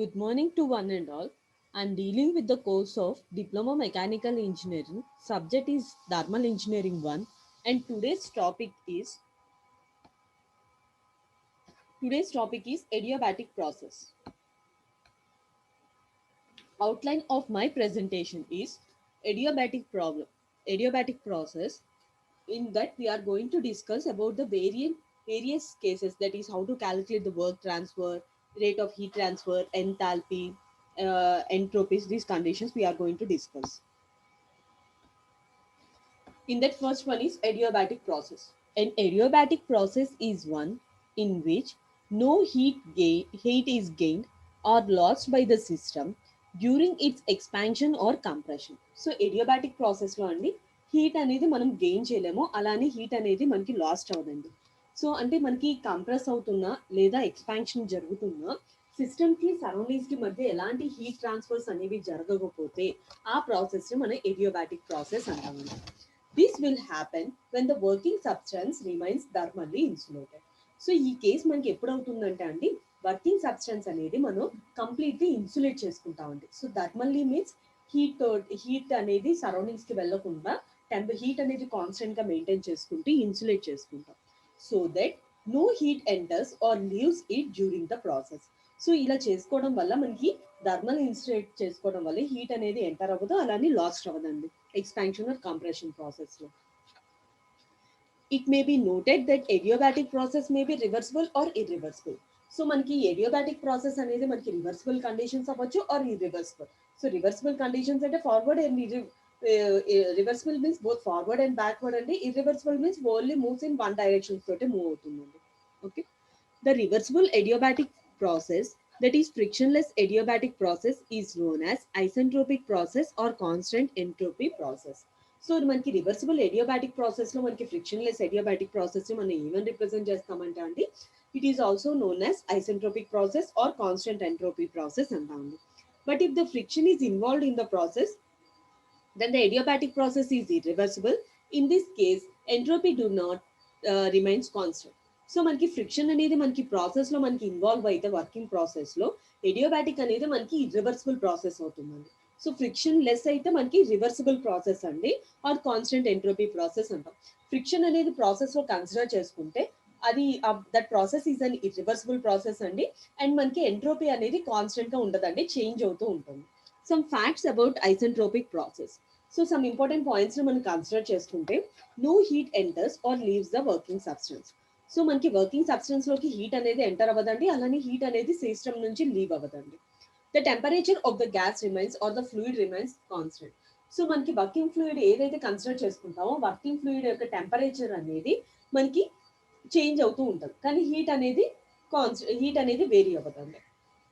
Good morning to one and all. I'm dealing with the course of Diploma Mechanical Engineering. Subject is Thermal Engineering 1 and today's topic is adiabatic process. Outline of my presentation is adiabatic problem. Adiabatic process. In that we are going to discuss about the various cases, that is how to calculate the work transfer, rate of heat transfer, enthalpy, entropies. These conditions we are going to discuss. In that, first one is adiabatic process. An adiabatic process is one in which no heat is gained or lost by the system during its expansion or compression. So adiabatic process లో అండి heat అనేది మనం gain చేయలేము, అలానే heat అనేది మనకి last అవ్వదండి. So అంటే మనకి కంప్రెస్ అవుతున్నా లేదా ఎక్స్పాన్షన్ జరుగుతున్నా సిస్టమ్కి సరౌండింగ్స్కి మధ్య ఎలాంటి హీట్ ట్రాన్స్ఫర్స్ అనేవి జరగకపోతే ఆ ప్రాసెస్ని మనం ఏడియోబాటిక్ ప్రాసెస్ అంటామండి. This will happen when the working substance remains thermally insulated. So ఈ కేసు మనకి ఎప్పుడు అవుతుందంటే అండి, వర్కింగ్ సబ్స్టెన్స్ అనేది మనం కంప్లీట్లీ ఇన్సులేట్ చేసుకుంటామండి. సో థర్మల్లీ మీన్స్ హీట్ అనేది సరౌండింగ్స్కి వెళ్ళకుండా హీట్ అనేది కాన్స్టెంట్గా మెయింటైన్ చేసుకుంటూ ఇన్సులేట్ చేసుకుంటాం, so that no heat enters or leaves it during the process. So ఇలా చేసుకోవడం వల్ల మనకి థర్మల్ ఇన్సులేట్ చేసుకోవడం వల్ల హీట్ అనేది ఎంటర్ అవ్వదు, అలానే లాస్ట్ అవ్వదండి expansion or compression process లో. It may be noted that adiabatic process may be reversible or irreversible. So మనకి adiabatic process అనేది మనకి రివర్సిబుల్ కండిషన్స్ అవ్వచ్చు or irreversible. So reversible conditions అంటే forward and reversible means both forward and backward అండి. Irreversible means only moves in one direction తోటి move అవుతుందండి. Okay, the reversible adiabatic process, that is frictionless adiabatic process, is known as isentropic process or constant entropy process. So మనకి reversible ఎడియోబాటిక్ process లో మనకి frictionless ఎడియోబాటిక్ process ని మనం ఏమని represent చేస్తామంటే అండి, it is also known as isentropic process or constant entropy process అంటామండి. But if the friction is involved in the process, then the adiabatic process is irreversible. In this case, entropy do not remains constant. So మనకి friction అనేది మనకి process లో మనకి involve అయితే working process లో adiabatic అనేది మనకి ఇర్రివర్సిబుల్ ప్రాసెస్ అవుతుందండి. సో ఫ్రిక్షన్ లెస్ అయితే మనకి రివర్సిబుల్ ప్రాసెస్ అండి, ఆర్ కాన్స్టెంట్ ఎంట్రోపీ ప్రాసెస్ అంటాం. ఫ్రిక్షన్ అనేది ప్రాసెస్ లో కన్సిడర్ చేసుకుంటే అది that process is an irreversible process అండి. అండ్ మనకి ఎంట్రోపీ అనేది కాన్స్టెంట్ గా ఉండదండి, చేంజ్ అవుతూ ఉంటుంది. Some facts about isentropic process. So some important points మనం కన్సిడర్ చేసుకుంటే, no heat enters or leaves the working substance. So మనకి వర్కింగ్ సబ్స్టెన్స్ లోకి హీట్ అనేది ఎంటర్ అవ్వదండి, అలానే హీట్ అనేది సిస్టమ్ నుంచి లీవ్ అవ్వదండి. The temperature of the gas remains or the fluid remains constant. So మనకి వర్కింగ్ ఫ్లూయిడ్ ఏదైతే కన్సిడర్ చేసుకుంటామో వర్కింగ్ ఫ్లూయిడ్ యొక్క టెంపరేచర్ అనేది మనకి చేంజ్ అవుతూ ఉంటుంది, కానీ హీట్ అనేది వేరీ అవ్వదండి.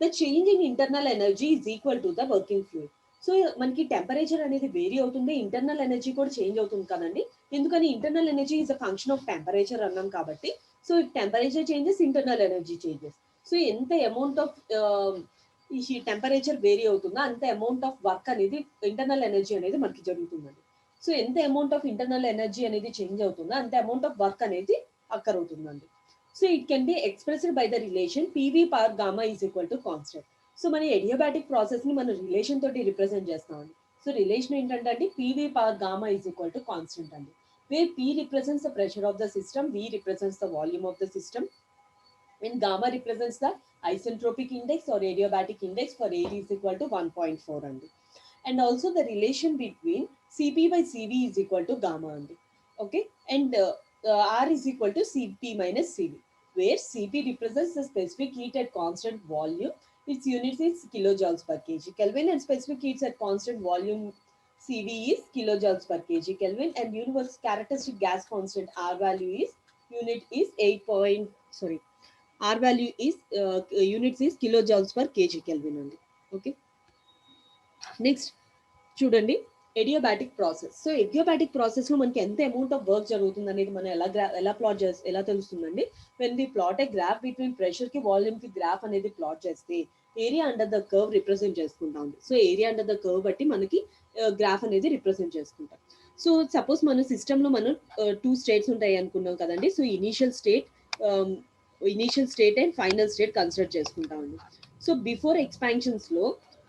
The change in internal energy is equal to the working fluid. So మనకి టెంపరేచర్ అనేది వేరీ అవుతుంది, ఇంటర్నల్ ఎనర్జీ కూడా చేంజ్ అవుతుంది కదండి. ఎందుకని internal energy is a function of temperature అన్నాం కాబట్టి. So temperature changes, internal energy changes. So ఎంత అమౌంట్ ఆఫ్ ఈ టెంపరేచర్ వేరీ అవుతుందో అంత అమౌంట్ ఆఫ్ వర్క్ అనేది ఇంటర్నల్ ఎనర్జీ అనేది మనకి జరుగుతుందండి. సో ఎంత అమౌంట్ ఆఫ్ ఇంటర్నల్ ఎనర్జీ అనేది చేంజ్ అవుతుందో అంత అమౌంట్ ఆఫ్ వర్క్ అనేది అక్కర్ అవుతుందండి. So it can be expressed by the relation PV power gamma is equal to constant. So మన ఎడియాబాటిక్ ప్రాసెస్ ని మనం రిలేషన్ తోటి రిప్రజెంట్ చేస్తామండి. సో రిలేషన్ ఏంటంటే అండి, PV power gamma is equal to constant అండి, where P represents the pressure of the system, V represents the volume of the system, and gamma represents the isentropic index or adiabatic index for A is equal to 1.4 andi. And also the relation between Cp by Cv is equal to gamma andi. Okay, and R is equal to Cp minus Cv, where Cp represents the specific heat at constant volume. Its unit is kilojoules per kg Kelvin, and specific heat at constant volume Cv is kilojoules per kg Kelvin, and universal characteristic gas constant R value is unit is 8 point sorry R value is units is kilojoules per kg Kelvin only. Okay, next చూడండి adiabatic process. So adiabatic process లో మనకి ఎంత amount of work జరుగుతుంది అనేది మనం ఎలా plot చేస్తే ఎలా తెలుస్తుందండి, when we plot a graph between pressure కి వాల్యూమ్ కి గ్రాఫ్ అనేది ప్లాట్ చేస్తే area under the curve represent చేసుకుంటాం. So area under the curve బట్టి మనకి గ్రాఫ్ అనేది రిప్రజెంట్ చేసుకుంటాం. సో సపోజ్ మన సిస్టమ్ లో మనం 2 స్టేట్స్ ఉంటాయి అనుకున్నాం కదండి. So initial state and final state consider చేసుకుంటామండి. సో బిఫోర్ ఎక్స్పాన్షన్స్లో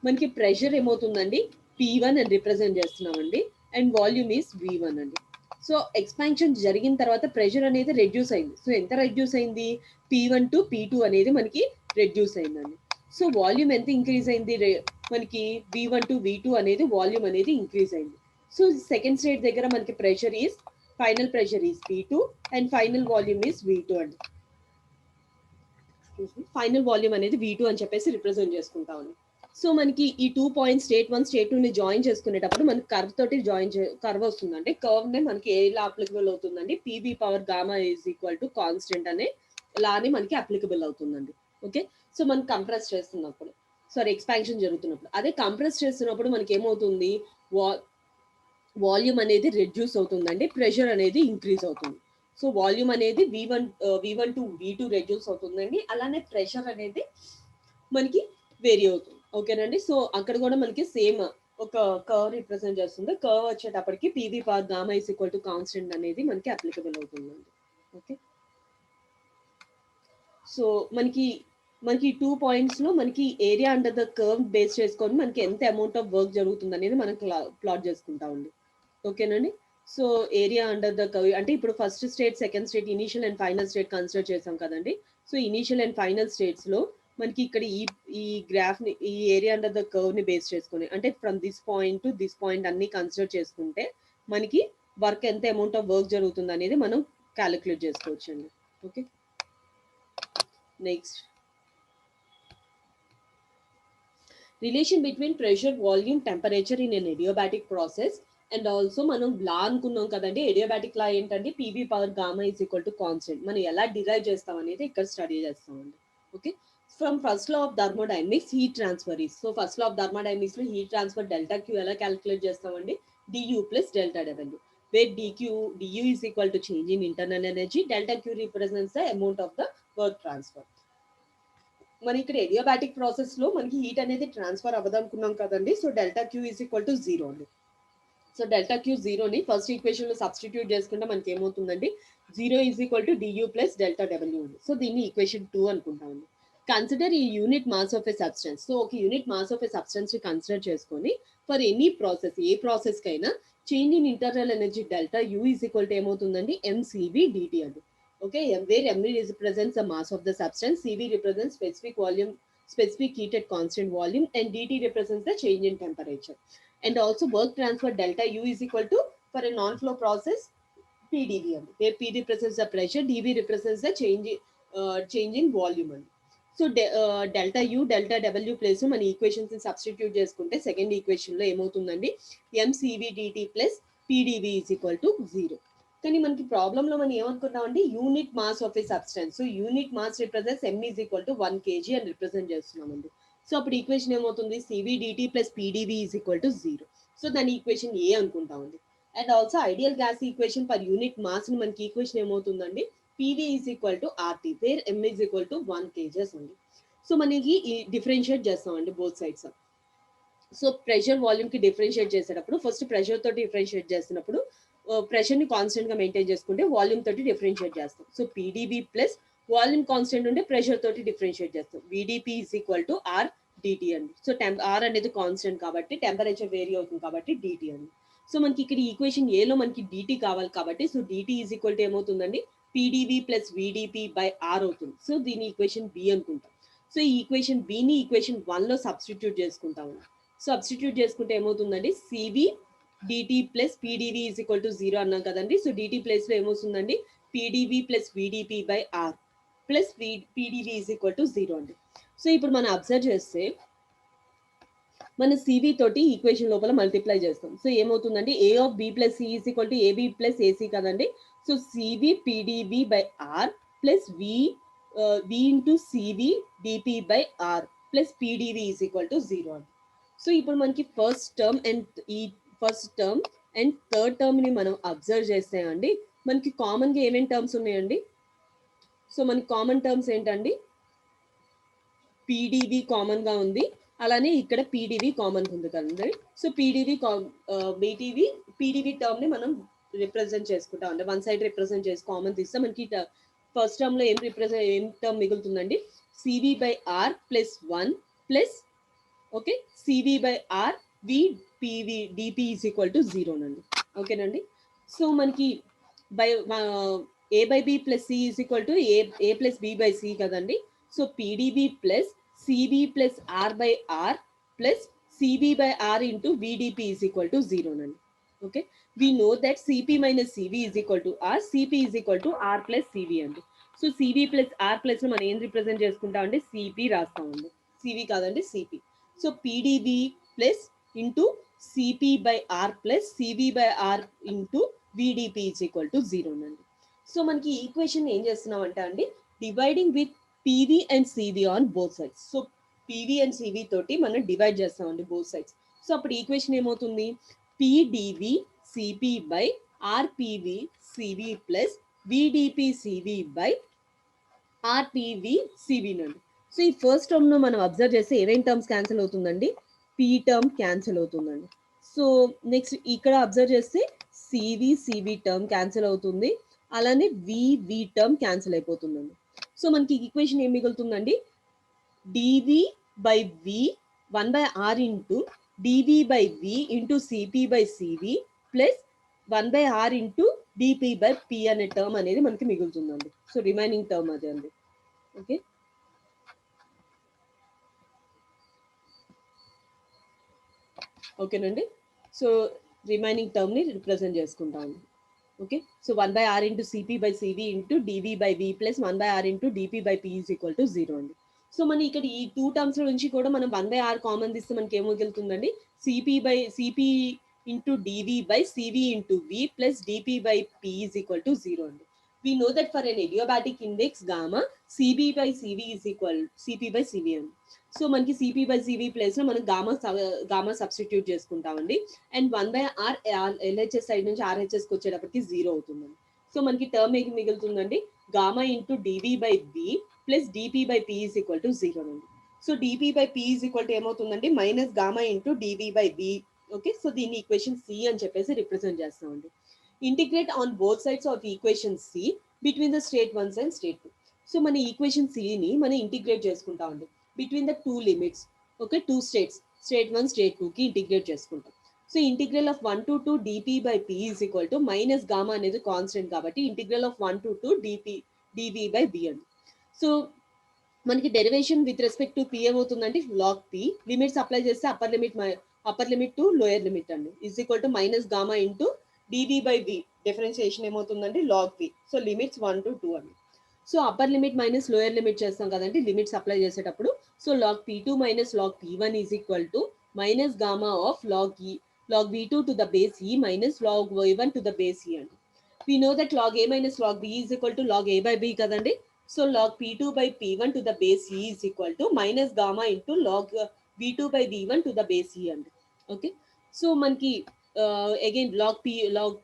మనకి ప్రెషర్ ఏమవుతుందండి P1 అని రిప్రజెంట్ చేస్తున్నామండి అండ్ వాల్యూమ్ ఈస్ V1 అండి. సో ఎక్స్పాన్షన్ జరిగిన తర్వాత ప్రెషర్ అనేది రెడ్యూస్ అయింది. సో ఎంత రెడ్యూస్ అయింది P1 టు P2 అనేది మనకి రెడ్యూస్ అయిందండి. సో వాల్యూమ్ ఎంత ఇంక్రీజ్ అయింది మనకి V1 టు V2 అనేది వాల్యూమ్ అనేది ఇంక్రీజ్ అయింది. సో సెకండ్ స్టేట్ దగ్గర మనకి pressure is final pressure is P2 and final volume is V2 అండి. ఫైనల్ వాల్యూమ్ అనేది V2 అని చెప్పేసి రిప్రజెంట్ చేసుకుంటామండి. సో మనకి ఈ 2 పాయింట్స్ స్టేట్ 1 స్టేట్ 2 ని జాయిన్ చేసుకునేటప్పుడు మనకి కర్వ్ తోటి కర్వ్ వస్తుందండి. కర్వ్ నే మనకి ఏ లా అప్లికబుల్ అవుతుందండి PV power gamma is equal to constant అనే లాని మనకి అప్లికబుల్ అవుతుందండి. ఓకే, సో మనం కంప్రెస్ చేస్తున్నప్పుడు ఎక్స్పాన్షన్ జరుగుతున్నప్పుడు, అదే కంప్రెస్ చేస్తున్నప్పుడు మనకి ఏమవుతుంది వాల్యూమ్ అనేది రెడ్యూస్ అవుతుందండి, ప్రెషర్ అనేది ఇంక్రీజ్ అవుతుంది. సో వాల్యూమ్ అనేది V1 టు V2 రెడ్యూస్ అవుతుందండి, అలానే ప్రెషర్ అనేది మనకి వేరీ అవుతుంది. ఓకేనండి, సో అక్కడ కూడా మనకి సేమ్ ఒక కర్వ్ రిప్రజెంట్ చేస్తుంది. కర్వ్ వచ్చేటప్పటికి PV power gamma is equal to constant అనేది మనకి అప్లికబుల్ అవుతుందండి. ఓకే, సో మనకి 2 పాయింట్స్ లో మనకి area under the curve base చేసుకొని మనకి ఎంత అమౌంట్ ఆఫ్ వర్క్ జరుగుతుంది అనేది మనం ప్లాట్ చేసుకుంటామండి. ఓకేనండి, so area under the curve అంటే ఇప్పుడు first state, second state, initial and final state consider చేసాం కదండి. So initial and final states లో మనకి ఇక్కడ ఈ గ్రాఫ్ ని, ఈ ఏరియా అండర్ ద కర్వ్ ని బేస్ చేసుకొని, అంటే from this point to this point అన్ని కన్సిడర్ చేసుకుంటే మనకి వర్క్ ఎంత అమౌంట్ ఆఫ్ వర్క్ జరుగుతుంది అనేది మనం క్యాలిక్యులేట్ చేసుకోవచ్చు అండి. Okay, next relation between pressure, volume, temperature in an adiabatic process. And also మనం లా అనుకున్నాం కదండి, ఎడియోబాటిక్ లా ఏంటంటే PV power gamma is equal to constant. మనం ఎలా డిరైవ్ చేస్తాం అనేది ఇక్కడ స్టడీ చేస్తామండి. Okay, from first law of thermodynamics heat transfer is. So first law of thermodynamics లో హీట్ ట్రాన్స్ఫర్ డెల్టా క్యూ ఎలా క్యాలిక్యులేట్ చేస్తామండి, DU plus delta W, where DU is equal to change in internal energy, delta Q represents the amount of the work transfer. మన ఇక్కడ ఎడియోబాటిక్ process లో మనకి heat అనేది transfer అవ్వదు అనుకున్నాం కదండి. So delta Q is equal to 0 అండి. So delta Q 0ని ఫస్ట్ ఈక్వేషన్ లో సబ్స్టిట్యూట్ చేసుకుంటే మనకి ఏమవుతుందండి, 0 is equal to DU plus delta W ఉంది. సో దీన్ని ఈక్వేషన్ 2 అనుకుంటామండి. కన్సిడర్ ఈ unit mass of a substance. So ఒక unit mass of a substance ని కన్సిడర్ చేసుకొని ఫర్ ఎనీ ప్రాసెస్, ఏ ప్రాసెస్ కైనా change in internal energy delta U is equal to ఏమవుతుందండి, MCV dt అండి. Okay, where M represents the mass of the substance, CV represents specific volume, specific heat at constant volume, and dt represents the change in temperature. And also work transfer delta U is equal to, for a non-flow process, PdV, where P represents the pressure, dV represents the change in volume. So delta U, delta W place మన equations ని substitute చేసుకుంటే second equation లో ఏమవుతుందండి, MCV dt plus PdV is equal to 0. కానీ మనకి problem లో మనం ఏమనుకున్నామండి, unit mass of a substance. So unit mass represents M is equal to 1 kg అని రిప్రజెంట్ చేస్తున్నామండి. సో అప్పుడు ఈక్వేషన్ ఏమవుతుంది, CVdt plus PdV is equal to 0. సో దాని ఈక్వేషన్ ఏ అనుకుంటామండి. And also ideal gas equation per unit mass ని మనకి ఈక్వేషన్ ఏమవుతుందండి, PV is equal to RT, where M is equal to 1 kg అండి. సో మనకి డిఫరెన్షియేట్ చేస్తామండి both sides. So pressure volume కి డిఫరెన్షియేట్ చేసేటప్పుడు ఫస్ట్ ప్రెషర్ తోటి డిఫరెన్షియేట్ చేసినప్పుడు ప్రెషర్ ని కాన్స్టెంట్ గా మెయింటైన్ చేసుకుంటే వాల్యూమ్ తోటి డిఫరెన్షియేట్ చేస్తాం. So PdV plus volume constant ఉంటే ప్రెషర్ తోటి డిఫరెన్షియేట్ చేస్తాం. VdP is equal to R dt అండి. సో R అనేది కాన్స్టెంట్ కాబట్టి టెంపరేచర్ వేరీ అవుతుంది కాబట్టి dt అండి. సో మనకి ఇక్కడ ఈక్వేషన్ ఏలో మనకి dt కావాలి కాబట్టి, so dt is equal to ఏమవుతుందండి, PdV plus VdP by R అవుతుంది. సో దీని ఈక్వేషన్ B అనుకుంటాం. సో ఈ ఈక్వేషన్ B ని ఈక్వేషన్ 1 లో సబ్స్టిట్యూట్ చేసుకుంటాము. సబ్స్టిట్యూట్ చేసుకుంటే ఏమవుతుందండి, CV dt plus PdV is equal to 0 అన్నాం కదండి. సో dt ప్లేస్ లో ఏమవుతుందండి, PdV plus VdP by R plus PdV is equal to 0 అండి. సో ఇప్పుడు మనం అబ్జర్వ్ చేస్తే మన CV తోటి ఈక్వేషన్ లోపల మల్టిప్లై చేస్తాం. సో ఏమవుతుందండి, A of B plus C is equal to AB plus AC కదండి. So CV PdV by R plus V into CV dP by R plus PdV is equal to 0 అండి. So ఇప్పుడు మనకి first term and third term ని మనం observe చేస్తే అండి, మనకి common గా ఏమేమి టర్మ్స్ ఉన్నాయండి. సో మనకి కామన్ టర్మ్స్ ఏంటండి, PdV కామన్ గా ఉంది, అలానే ఇక్కడ PdV కామన్ ఉంది కదండి. సో PdV టర్మ్ ని మనం రిప్రజెంట్ చేసుకుంటాం అంటే వన్ సైడ్ రిప్రజెంట్ చేసి కామన్ తీస్తే మనకి ఫస్ట్ టర్మ్ లో ఏం టర్మ్ మిగులుతుందండి, CV by R plus 1 plus okay CV by R V PV DP is equal to zero నండి ఓకేనండి. సో మనకి by A by B plus C is equal to A plus B by C కదండి. So PDB plus CB plus R by R plus CB by R into VDP is equal to zero నండి. Okay we know that CP minus CV is equal to R, CP is equal to R plus CV అండి. So CV plus R plus మనం ఏం represent చేసుకుంటామండి, CP రాస్తామండి. CV కాదండి CP. So PDV plus into CP by R plus CV by R into VDP is equal to 0 నండి. So మనకి equation ఏం చేస్తున్నామంటే అండి, dividing with PV and CV on both sides. So PV and CV తోటి మనం divide చేస్తామండి both sides. So అప్పుడు equation ఏమవుతుంది, PDV CP by RPV CV plus VDP CV by RPV CV నండి. సో ఈ ఫస్ట్ టర్మ్ ను మనం observe చేస్తే ఏమేం టర్మ్స్ క్యాన్సిల్ అవుతుందండి, పీ టర్మ్ క్యాన్సిల్ అవుతుందండి. సో నెక్స్ట్ ఇక్కడ అబ్జర్వ్ చేస్తే సివి టర్మ్ క్యాన్సిల్ అవుతుంది, అలానే వి టర్మ్ క్యాన్సిల్ అయిపోతుందండి. సో మనకి ఈక్వేషన్ ఏం మిగులుతుందండి, DV by V 1/r into DV by V into CP by CV plus 1/r into DP by P అనే టర్మ్ అనేది మనకి మిగులుతుందండి. సో రిమైనింగ్ టర్మ్ అదే అండి. ఓకే ఓకేనండి. సో రిమైనింగ్ టర్మ్ని రిప్రజెంట్ చేసుకుంటాము. Okay so 1/r into CP by CV into DV by V plus 1/r into DP by P is equal to 0 అండి. So మన ఇక్కడ ఈ టూ టర్మ్స్ నుంచి కూడా మనం 1/r కామన్ తీస్తే మనకి ఏం మిగులుతుందండి, CP into DV by CV into V plus DP by P is equal to 0 అండి. We know that for an adiabatic index gamma, CB by CV is equal CP by CV అండి. So మనకి CP by CV place లో మనం gamma substitute చేసుకుంటామండి. And 1/r LHS side నుంచి ఆర్హెచ్ఎస్కి వచ్చేటప్పటికి 0 అవుతుందండి. సో మనకి టర్మ్ ఏమి మిగులుతుందండి, gamma into DV by B plus DP by P is equal to 0 అండి. So DP by P is equal to ఏమవుతుందండి, minus gamma into DV by B. Okay so దీన్ని ఈక్వేషన్ సి అని చెప్పేసి represent చేస్తామండి. Integrate on both sides of equation C between the state 1 and state 2. So మన equation సిని మనం integrate చేసుకుంటామండి between the two limits. Okay two states, state 1 state 2కి integrate చేసుకుంటాం. So integral of 1 to 2 DP by P is equal to minus gamma అనేది constant కాబట్టి integral of 1 to 2 DV by B అండి. So మనకి derivation with respect to P ఏమవుతుందంటే log P, limits apply చేస్తే upper limit to lower limit అండి is equal to minus gamma into DV by B. Differentiation ఏమవుతుందండి log P. So limits 1 to 2 అండి. So upper limit minus lower limit చేస్తాం కదండి limits apply చేసేటప్పుడు. So log P two minus log P one is equal to minus gamma of log v2 to the base E minus log v1 to the base E అండి. We know that log A minus log B is equal to log A by B కదండి. So log P two by P one to the base E is equal to minus gamma into log v2 by v1 to the base E అండి. Okay so మనకి again log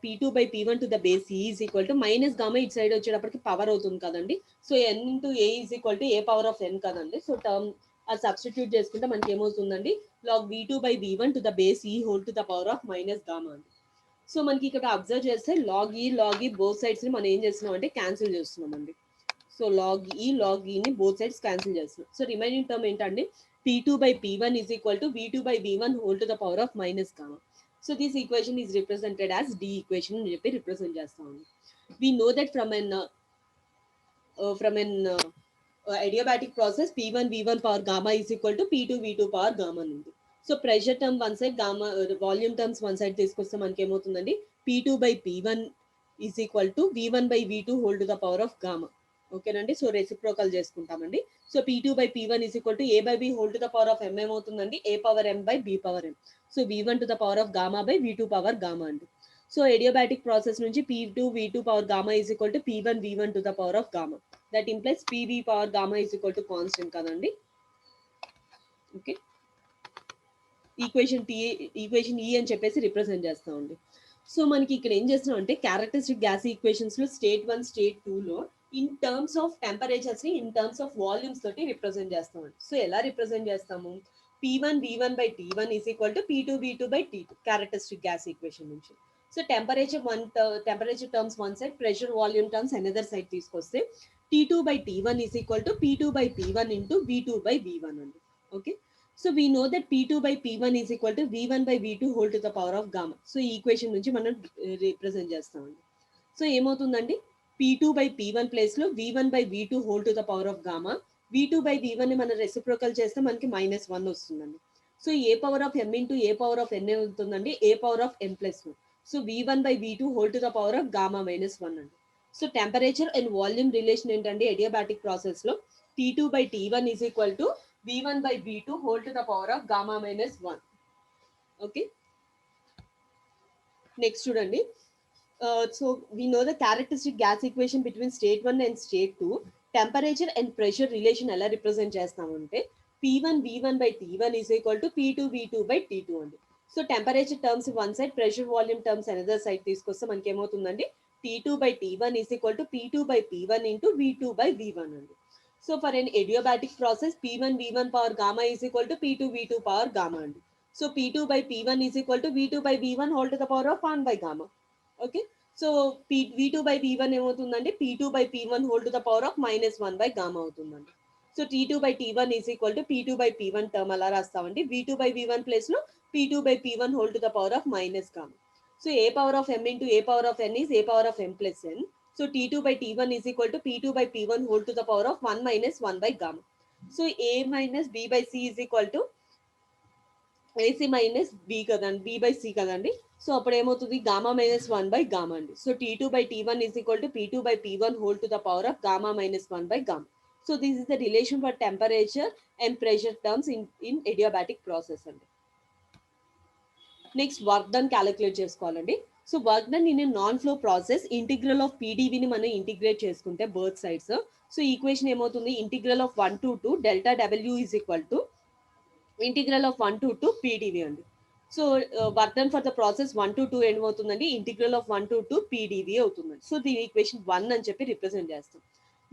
p2 by p1 to the base E is equal to minus gamma ఇటు side వచ్చేటప్పటికి power అవుతుంది కదండి. So n into A is equal to A power of n కదండి. So term అది substitute చేసుకుంటే మనకి ఏమవుతుందండి, log v2 by v1 to the base E whole to the power of minus gamma అండి. So మనకి ఇక్కడ అబ్జర్వ్ చేస్తే log ఈ బోత్ సైడ్స్ ని మనం ఏం చేస్తున్నాం అంటే క్యాన్సిల్ చేస్తున్నాం అండి. సో లాగ్ ఈని బోత్ సైడ్స్ క్యాన్సిల్ చేస్తున్నాం. సో రిమైనింగ్ టర్మ్ ఏంటండి, p2 by p1 is equal to v2 by v1 whole to the power of minus gamma. So this equation is represented as D equation అని చెప్పి represent చేస్తామండి. We know that from an adiabatic process p1 v1 power gamma is equal to p2 v2 power gamma ఉంది. So pressure term one side, gamma volume terms one side తీసుకొస్తే మనకి ఏమవుతుందండి, p2 by p1 is equal to v1 by v2 whole to the power of gamma. ఓకేనండి. So reciprocal చేసుకుంటామండి. So p2 by p1 is equal to a by b whole to the power of m ఏమవుతుందండి, a power m by b power m. So v1 to the power of gamma by v2 power gamma అండి. So adiabatic process నుంచి p2 v2 power gamma is equal to p1 v1 to the power of gamma. That implies pv power gamma is equal to constant కదండి. Okay equation ఈ అని చెప్పేసి represent చేస్తామండి. So మనకి ఇక్కడ ఏం చేస్తున్నాం అంటే క్యారెక్టరిస్టిక్ గ్యాస్ ఈక్వేషన్స్ లో స్టేట్ 1 స్టేట్ 2లో ఇన్ టర్మ్స్ ఆఫ్ టెంపరేచర్స్ ని ఇన్ టర్మ్స్ ఆఫ్ వాల్యూమ్స్ తోటి రిప్రజెంట్ చేస్తామండి. సో ఎలా రిప్రజెంట్ చేస్తాము, p1 v1 by t1 is equal to p2 v2 by t2 characteristic gas equation నుంచి. So temperature terms one side, pressure volume terms another side తీసుకొస్తే T2 by T1 is equal to P2 by P1 into V2 by V1 అండి. Okay, so we know that P2 by P1 is equal to V1 by V2 whole to the power of gamma. So ఈ equation నుంచి మనం represent చేస్తామండి. So ఏమవుతుందండి, P2 by P1 ప్లేస్లో V1 by V2 whole to the power of gamma, V2 by V1 ని మనం reciprocal చేస్తే మనకి -1 వస్తుందండి. So A power of m into A power of n అవుతుందండి, A power of n plus 1. So V1 by V2 whole to the power of gamma -1 అండి. So temperature and volume relation ఏంటంటే adiabatic process లో T2 by T1 is equal to V1 by V2 whole to the power of gamma minus 1. Okay, next చూడండి. So we know the characteristic gas equation between state 1 and state 2. Temperature and pressure relation ఎలా represent చేస్తామంటే P1 V1 by T1 is equal to P2 V2 by T2 అండి. So temperature terms one side, pressure volume terms another side తీసుకొస్తే మనకి ఏమవుతుందండి, T2 by T1 is equal to P2 by P1 into V2 by V1 అండి. So for an adiabatic process P1 V1 power gamma is equal to P2 V2 power gamma అండి. So P2 by P1 is equal to V2 by V1 whole to the power of 1 by gamma. Okay, so V2 by P1 ఏమవుతుందండి, P2 by P1 whole to the power of -1 by gamma అవుతుందండి. So T2 by T1 is equal to P2 by P1 term అలా రాస్తామండి. V2 by V1 place లో P2 by P1 whole to the power of -gamma. So a power of m into a power of n is a power of m plus n. So T2 by T1 is equal to P2 by P1 whole to the power of 1 minus 1 by gamma. So a minus b by c is equal to ac minus b కదండి, b by c కదండి. So అప్పుడు ఏమవుతుంది, gamma -1 by gamma అండి. So T2 by T1 is equal to P2 by P1 whole to the power of gamma -1 by gamma. So this is the relation for temperature and pressure terms in adiabatic process అండి. Next work done calculate చేసుకోవాలండి. So work done in non flow process integral of పీడీవీని మనం integrate చేసుకుంటే both sides, so equation ఏమవుతుంది, integral of 1 to 2 delta W is equal to integral of 1 to 2 PDV అండి. So work done for the process 1 to 2 ఏమవుతుందండి, integral of 1 to 2 PDV అవుతుందండి. So దీని equation 1 అని చెప్పి రిప్రజెంట్ చేస్తాం.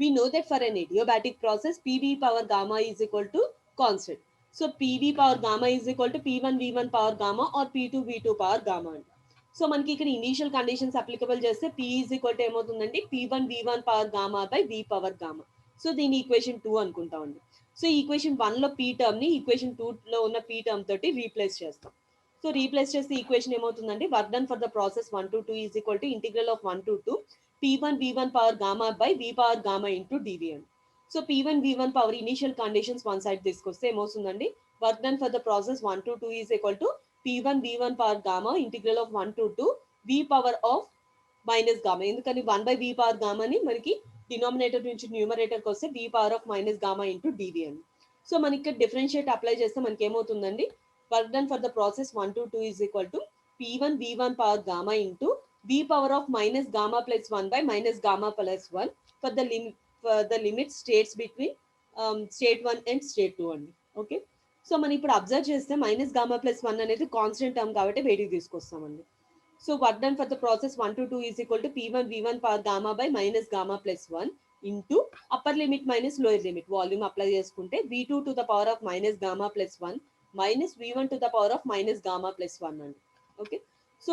We know that for an adiabatic process PV power gamma is equal to constant. So PV power gamma is equal to P1 V1 power gamma or P2 V2 power gamma అండి. So మనకి ఇక్కడ initial conditions applicable చేస్తే P is equal to ఏమవుతుందండి, P1 V1 power gamma by V power gamma. So దీని equation 2 అనుకుంటామండి. So equation 1 లో P term ని equation 2 లో ఉన్న P టర్మ్ తోటి రీప్లేస్ చేస్తాం. సో రీప్లేస్ చేస్తే ఈక్వేషన్ ఏమవుతుందండి, work done for the process 1 to 2 is equal to integral of 1 to 2 P1 V1 power gamma by V power gamma into dV అండి. So P1 V1 power initial conditions one side తీసుకొస్తే ఏమవుతుందండి, work done for the process 1 to 2 is equal to P1 V1 power gamma integral of 1 to 2 V power of minus gamma. ఎందుకని 1 by V power గామాని మనకి denominator నుంచి న్యూమరేటర్కి వస్తే V power of minus gamma into DV అండి. So మనకి differentiate apply చేస్తే మనకి ఏమవుతుందండి, work done for the process 1 to 2 is equal to P1 V1 power gamma into V power of minus gamma plus 1 by minus gamma plus 1 for the limit states between state 1 and state 2 అండి. Okay, so మనం ఇప్పుడు observe చేస్తే minus gamma plus 1 అనేది constant term కాబట్టి వేడికి తీసుకొస్తామండి. So work done for the process 1 to 2 is equal to P1 V1 power gamma by minus gamma plus 1 into upper limit minus lower limit volume apply చేసుకుంటే V2 to the power of minus gamma plus 1 minus V1 to the power of minus gamma plus 1 అండి. Okay, so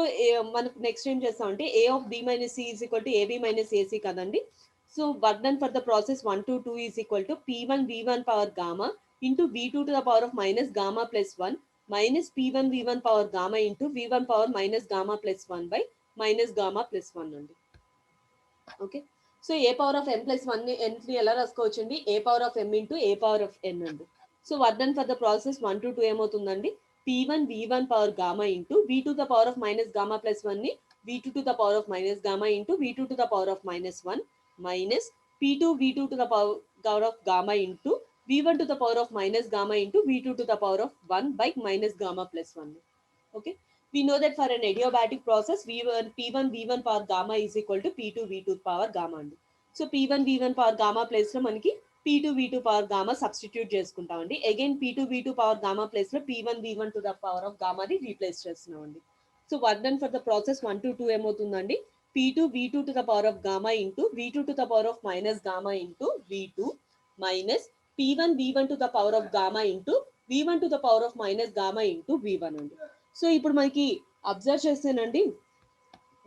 మనకు next ఏం చేస్తామంటే A of B minus C is equal to AB minus AC కదండి. So work done for the process 1 to 2 is equal to P1 V1 power gamma into V2 to the power of minus gamma plus 1 minus P1 V1 power gamma into V1 power minus gamma plus 1 by minus gamma plus 1 అండి. Okay, so A power of m plus 1 ని ఎలా రాసుకోవచ్చండి, A power of m into A power of n అండి. So work done for the process 1 to 2 ఏమవుతుందండి, P1 V1 power gamma into V2 to the power of minus gamma plus 1 ni V2 to the power of minus gamma into V2 to the power of minus 1 minus P2 V2 to the power of gamma into V1 to the power of minus gamma into V2 to the power of 1 by minus gamma plus 1. Okay, we know that for an adiabatic process P1 V1 power gamma is equal to P2 V2 power gamma. So P1 V1 power gamma place లో మనకి P2 V2 power gamma substitute చేసుకుంటామండి. Again P2 V2 power gamma place లో P1 V1 to the power of గామాని replace చేస్తున్నామండి. So work done for the process 1 to 2 ఏమవుతుందండి, P2 V2 to the power of gamma into V2 to the power of minus gamma into V2 minus P1 V1 to the power of gamma into V1 to the power of minus gamma into V1 అండి. So ఇప్పుడు మనకి observe చేస్తేనండి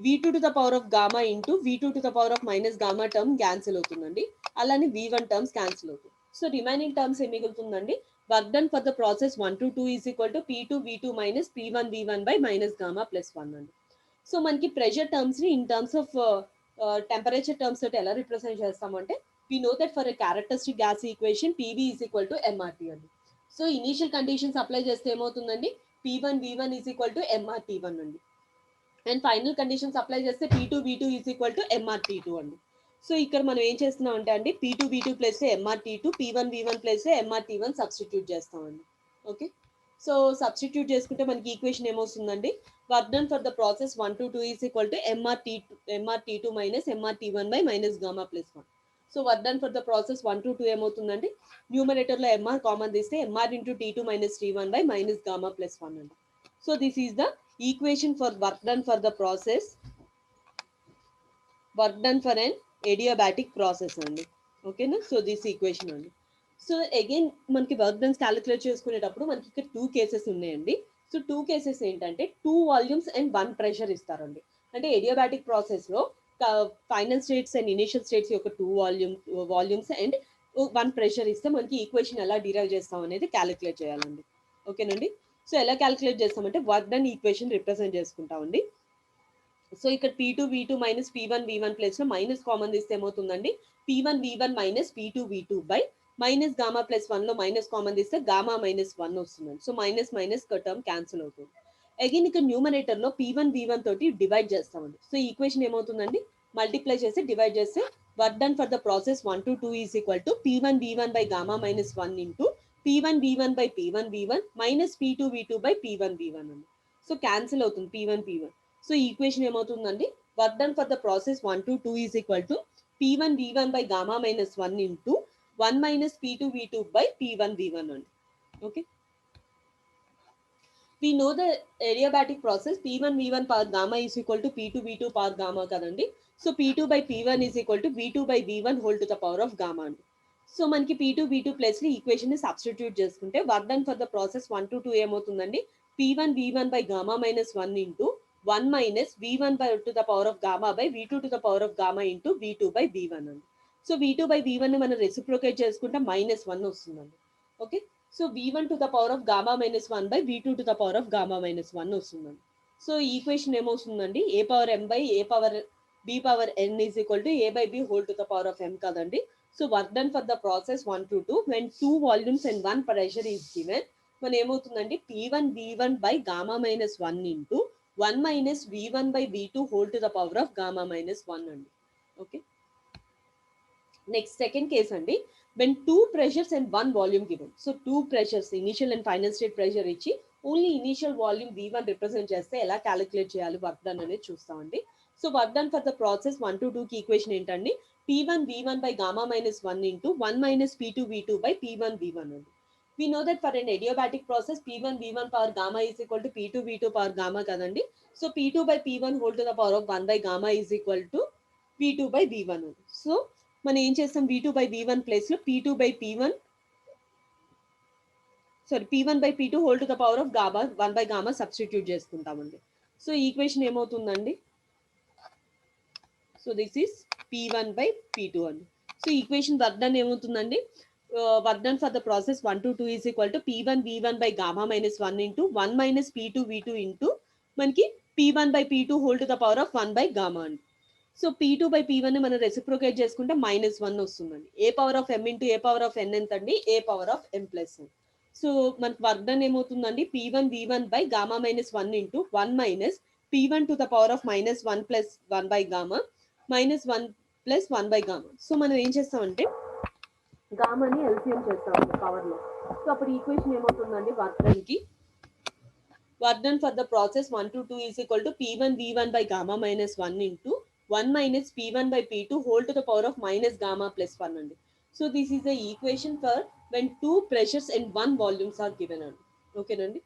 V2 to the power of gamma into V2 to the power of minus gamma term cancel అవుతుందండి. అలానే v1 terms cancel అవుతుంది. So remaining terms ఏం మిగులుతుందండి, work done for the process 1 to 2 is equal to p2 v2 minus p1 v1 by minus gamma plus 1 అండి. So మనకి pressure terms ని in terms of temperature terms తోటి ఎలా represent చేస్తామంటే, we know that for a characteristic gas equation PV is equal to MRT అండి. So initial conditions apply చేస్తే ఏమవుతుందండి, P1 V1 is equal to MRT1 అండి. And final conditions apply చేస్తే P2 V2 is equal to MRT2 అండి. So ఇక్కడ మనం ఏం చేస్తున్నాం అంటే అండి, P2 V2 plus MRT2, P1 V1 plus MRT1 substitute చేస్తామండి. ఓకే, సో సబ్స్టిట్యూట్ చేసుకుంటే మనకి ఈక్వేషన్ ఏమొస్తుందండి, work done for the process 1 to 2 is equal to MRT2 minus MRT1 by minus gamma plus 1. So work done for the process 1 to 2 ఏమవుతుందండి, న్యూమరేటర్లో MR common తీస్తే MR into T2 minus T1 by minus gamma plus 1 అండి. So this is the equation for work done for the process, work done for an adiabatic process అండి. ఓకేనా, so this equation అండి. So again మనకి work dance calculate చేసుకునేటప్పుడు మనకి ఇక్కడ 2 cases ఉన్నాయండి. So 2 cases ఏంటంటే 2 వాల్యూమ్స్ అండ్ 1 ప్రెషర్ ఇస్తారండి. అంటే ఏడియాబాటిక్ ప్రాసెస్లో final states and initial states యొక్క 2 వాల్యూమ్స్ అండ్ 1 ప్రెషర్ ఇస్తే మనకి ఈక్వేషన్ ఎలా డిరైవ్ చేస్తాం అనేది క్యాలిక్యులేట్ చేయాలండి. ఓకేనండి, సో ఎలా క్యాలిక్యులేట్ చేస్తామంటే వర్క్ డన్ ఈక్వేషన్ రిప్రజెంట్ చేసుకుంటామండి. సో ఇక్కడ P2 V2 minus P1 V1 plus లో మైనస్ కామన్ తీస్తే ఏమవుతుందండి, P1 V1 minus P2 V2 by minus gamma plus 1 లో మైనస్ కామన్ తీస్తే గామా మైనస్ 1 వస్తుందండి. So minus minus term cancel అవుతుంది. Again ఇక్కడ న్యూమరేటర్ లో P1 V1 తోటి డివైడ్ చేస్తామండి. సో ఈక్వేషన్ ఏమవుతుందండి, మల్టిప్లై చేసి డివైడ్ చేస్తే work done for the process 1 to 2 is equal to P1 V1 by gamma minus 1 into P1 V1 by P1 V1 minus P2 V2 by P1 V1 అండి. So cancel అవుతుంది P1 P1. So equation ఏమవుతుందండి, work done for the process 1 to 2 is equal to P1 V1 by gamma minus 1 into 1 minus P2 V2 by P1 V1 అండి. Okay, we know the adiabatic process P1 V1 power gamma is equal to P2 V2 power gamma కదండి. So P2 by P1 is equal to V2 by V1 whole to the power of gamma అండి. So మనకి P2 V2 plus ని equation ని substitute చేసుకుంటే work done for the process 1 to 2 ఏమవుతుందండి, P1 V1 by gamma minus 1 into 1 minus V1 by to the power of gamma by V2 to the power of gamma into V2 by V1 అండి. So V2 by V1 ని మనం reciprocate చేసుకుంటే minus 1 వస్తుందండి. Okay, so V1 to the power of gamma minus 1 by V2 to the power of gamma minus 1 వస్తుందండి. So equation ఏమవుతుందండి, a power m by a power b power n is equal to a by b whole to the power of m కదండి. So work done for the process 1 to 2 when 2 volumes and 1 pressure is given, మన ఏమవుతుందండి P1 V1 by gamma minus 1 into 1 minus V1 by V2 whole to the power of gamma minus 1 అండి. Okay, next second case అండి, when 2 pressures and 1 volume given. So 2 pressures initial and final state pressure ఇచ్చి only initial volume V1 represent చేస్తే ఎలా calculate చేయాలి work done అనేది చూస్తామండి. So work done for the process 1 to 2 కి equation ఏంటండి, P1 V1 by gamma minus 1 into 1 minus P2 V2 by P1 V1 అండి. We know that for an adiabatic process P1 V1 power gamma is equal to P2 V2 power gamma కదండి. So P2 by P1 whole to the power of 1 by gamma is equal to V2 by V1 అండి. So మనం ఏం చేస్తాం, V2 by V1 place లో P2 by P1 P1 by P2 whole to the power of gamma 1 by gamma substitute చేసుకుంటామండి. So equation ఏమవుతుందండి, so this is P1 by P2 అండి. So equation work done ఏమవుతుందండి, work done for the process 1 to 2 is equal to P1 V1 by gamma minus 1 into 1 minus P2 V2 into మనకి P1 by P2 whole to the power of 1 by gamma అండి. So P2 by P1 మనం reciprocate చేసుకుంటే minus 1 వస్తుందండి. A power of m into A power of n ఎంత అండి, a power of m plus n. So మనకి work done ఏమవుతుందండి, P1 V1 by gamma minus 1 into 1 minus P1 to the power of minus 1 plus 1 by gamma minus 1 plus 1 by gamma. So మనం ఏం చేస్తామంటే గామాని LCM చేస్తామండి power లో. So అప్పుడు equation ఏమవుతుందండి, work done కి work done for the process 1 to 2 is equal to P1 V1 by gamma minus 1 into 1 minus P1 by P2 whole to the power of minus gamma plus 1 అండి. So this is the equation for when 2 pressures and 1 volumes are given అండి. ఓకేనండి,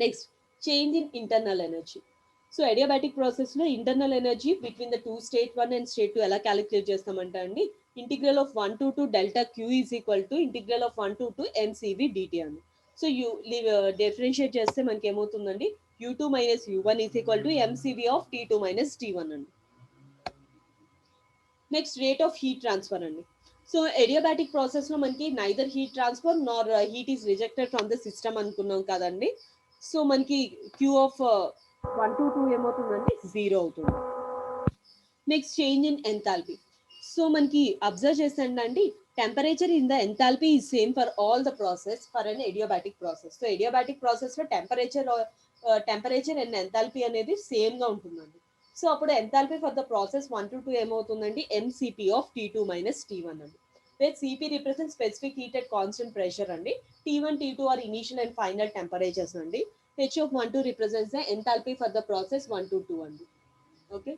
next change in internal energy. So adiabatic process లో internal energy between the 2 state 1 and state 2 ఎలా calculate చేస్తామంటే అండి, integral of 1 to 2 delta Q is equal to integral of 1 to 2 MCV dt అండి. So differentiate చేస్తే మనకి ఏమవుతుందండి, U2 minus U1 is equal to MCV of T2 minus T1 అండి. Next rate of heat transfer అండి. So adiabatic ప్రాసెస్లో మనకి neither heat transfer Nar heat is rejected from the system అనుకున్నాం కదండి. సో మనకి క్యూ ఆఫ్ 1 to 2 ఏమవుతుందండి, 0 అవుతుంది. Next change in enthalpy. So మనకి అబ్జర్వ్ చేసండి, temperature in the enthalpy is same for all the process for an adiabatic process. So adiabatic ప్రాసెస్లో temperature and enthalpy అనేది సేమ్గా ఉంటుందండి. సో అప్పుడు enthalpy for the process 1 to 2 ఏమవుతుందండి, MCP of T2 minus T1 అండి. Where CP represent specific heat at constant pressure అండి. T1 T2 are initial and final temperatures అండి. H of 1 2 represents the enthalpy for the process 1 to 2 అండి. Okay,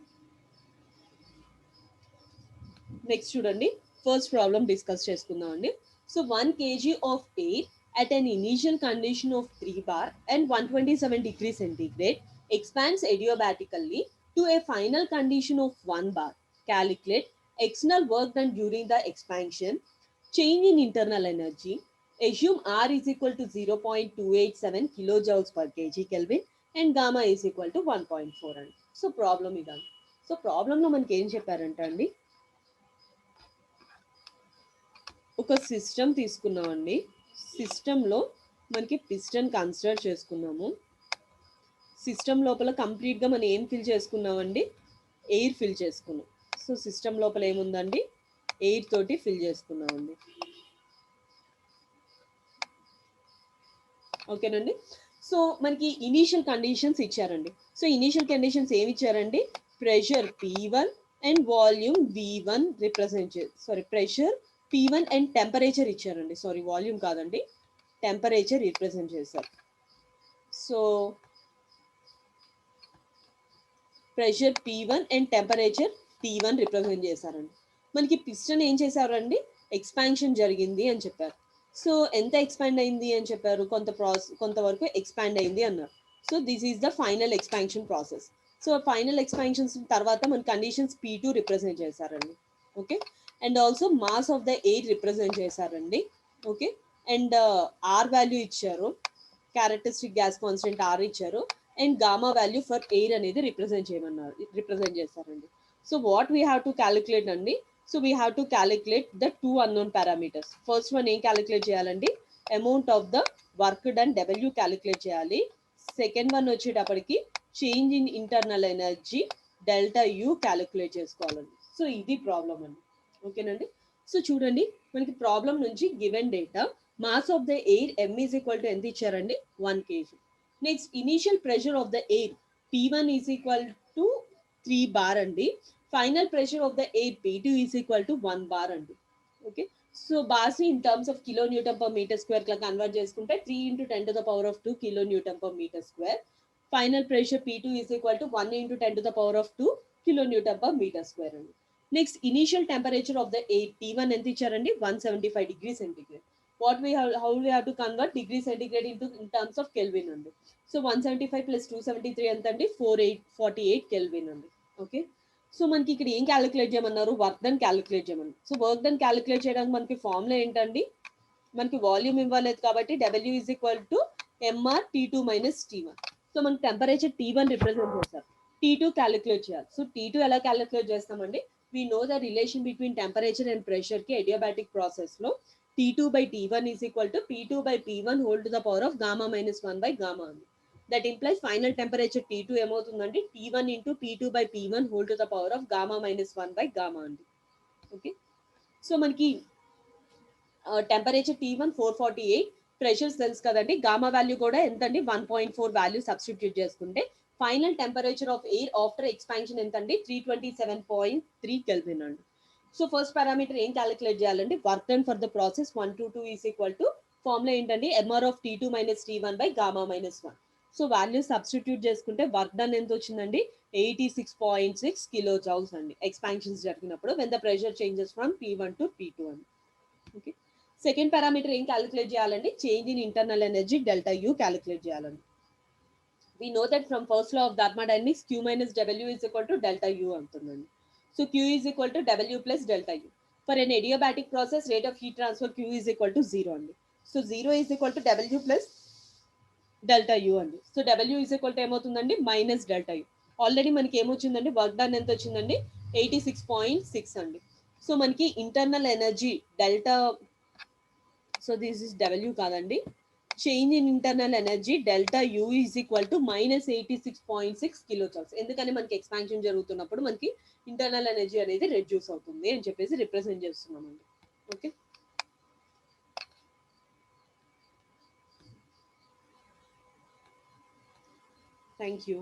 next చూడండి, first problem discuss చేసుకుందాం అండి. So 1 kg of air at an initial condition of 3 bar and 127 degrees centigrade expands adiabatically to a final condition of 1 bar. Calculate external work done during the expansion, change in internal energy. Assume R is equal to 0.287 kilojoules per kg Kelvin and gamma is equal to 1.4 అండి. So problem ఇదండి. So ప్రాబ్లంలో మనకి ఏం చెప్పారంటే అండి, ఒక system తీసుకున్నామండి. సిస్టంలో మనకి పిస్టన్ కన్సిడర్ చేసుకున్నాము. సిస్టమ్ లోపల కంప్లీట్గా మనం ఏం ఫిల్ చేసుకున్నామండి, ఎయిర్ ఫిల్ చేసుకున్నాం. సో సిస్టమ్ లోపల ఏముందండి, ఎయిర్ తోటి ఫిల్ చేసుకున్నామండి. ఓకేనండి. సో మనకి ఇనీషియల్ కండిషన్స్ ఇచ్చారండి. సో ఇనీషియల్ కండిషన్స్ ఏమి ఇచ్చారండి, pressure P1 and volume V1 pressure P1 and temperature ఇచ్చారండి. సారీ, వాల్యూమ్ కాదండి, టెంపరేచర్ రిప్రజెంట్ చేశారు. So pressure P1 and temperature T1 represent చేశారండి. మనకి పిస్టన్ ఏం చేశారండి, ఎక్స్పాన్షన్ జరిగింది అని చెప్పారు. సో ఎంత ఎక్స్పాండ్ అయింది అని చెప్పారు, కొంతవరకు ఎక్స్పాండ్ అయింది అన్నారు. So this is the final expansion process. So final expansions తర్వాత మన కండిషన్స్ P2 రిప్రజెంట్ చేశారండి. Okay, and also mass of the air represent చేశారండి. ఓకే, అండ్ ఆర్ వాల్యూ ఇచ్చారు, క్యారెక్టరిస్టిక్ గ్యాస్ కాన్స్టెంట్ ఆర్ ఇచ్చారు, and gamma value for air అనేది represent చేశారండి. So what we have to calculate అండి, so we have to calculate the 2 unknown parameters. First one ఏం calculate చేయాలండి, amount of the work done W calculate చేయాలి. Second one వచ్చేటప్పటికి change in internal energy delta you calculate చేసుకోవాలండి. So ఇది problem అండి. ఓకేనండి. So చూడండి, మనకి ప్రాబ్లం నుంచి given data mass of the air m is equal to ఎంత ఇచ్చారండి, 1 kg. Next initial pressure of the air P1 is equal to 3 bar అండి. Final pressure of the air P2 is equal to 1 bar అండి. Okay, so bars ని in terms of kilo newton per metre square గా convert చేసుకుంటే 3 × 10⁻² kilo newton per metre square. Final pressure P2 is equal to 1 × 10⁻² kilo newton per metre square అండి. Next initial temperature of the air T1 ఎంత ఇచ్చారండి, 175 degrees centigrade. How we have to convert degree centigrade into in terms of Kelvin అండి. So 175 + 273 ఎంత అండి, 48 Kelvin అండి. Okay, so మనకి ఇక్కడ ఏం క్యాలిక్యులేట్ చేయమన్నారు, వర్క్ డన్ క్యాలిక్యులేట్ చేయమన్నారు. సో వర్క్ డన్ క్యాలిక్యులేట్ చేయడానికి మనకి ఫార్ములా ఏంటండి, మనకి వాల్యూమ్ ఇవ్వలేదు కాబట్టి W is equal to MR T2 minus T1. So మనకి టెంపరేచర్ T1 రిప్రజెంట్ చేస్తారు, T2 క్యాలిక్యులేట్ చేయాలి. సో T2 ఎలా క్యాలిక్యులేట్ చేస్తామండి, we know the relation between temperature and pressure ki adiabatic process lo T2 by T1 is equal to P2 by P1 whole to the power of gamma minus 1 by gamma. That implies final temperature T2 ఏమవుతుందండి, T1 into P2 by P1 whole to the power of gamma minus 1 by gamma అండి. Okay, so మనకి temperature T1 448, pressures తెలుసు కదండి, gamma value కూడా ఎంతండి 1.4 value substitute చేసుకుంటే final temperature of air after expansion ఎంతండి 327.3 Kelvin అండి. సో ఫస్ట్ పారామీటర్ ఏం క్యాలిక్యులేట్ చేయాలండి, work done for the process 1 to 2 is equal to formula ఏంటండి, MR of T2 minus T1 by gamma minus 1. So value substitute చేసుకుంటే work done ఎంత వచ్చిందండి, 86.6 kilojoules అండి expansions జరిగినప్పుడు when the pressure changes from P1 to P2 అండి. Okay, second parameter ఏం calculate చేయాలండి, change in internal energy delta you calculate చేయాలండి. We know that from first law of thermodynamics Q minus W is equal to delta U అంటుందండి. So Q is equal to W plus delta U. For an adiabatic process, rate of heat transfer Q is equal to 0 అండి. So 0 is equal to W plus delta U అండి. So W is equal to ఏమవుతుందండి, minus delta U. Already మనకి ఏమొచ్చిందండి, work done ఎంత వచ్చిందండి, 86.6 అండి. So మనకి internal energy delta, so this is W కాదండి, change in internal energy delta U is equal to -86.6 kilo joules. ఎందుకని మనకి ఎక్స్పాన్షన్ జరుగుతున్నప్పుడు మనకి ఇంటర్నల్ ఎనర్జీ అనేది రెడ్యూస్ అవుతుంది అని చెప్పేసి రిప్రజెంట్ చేస్తున్నామండి. Okay, thank you.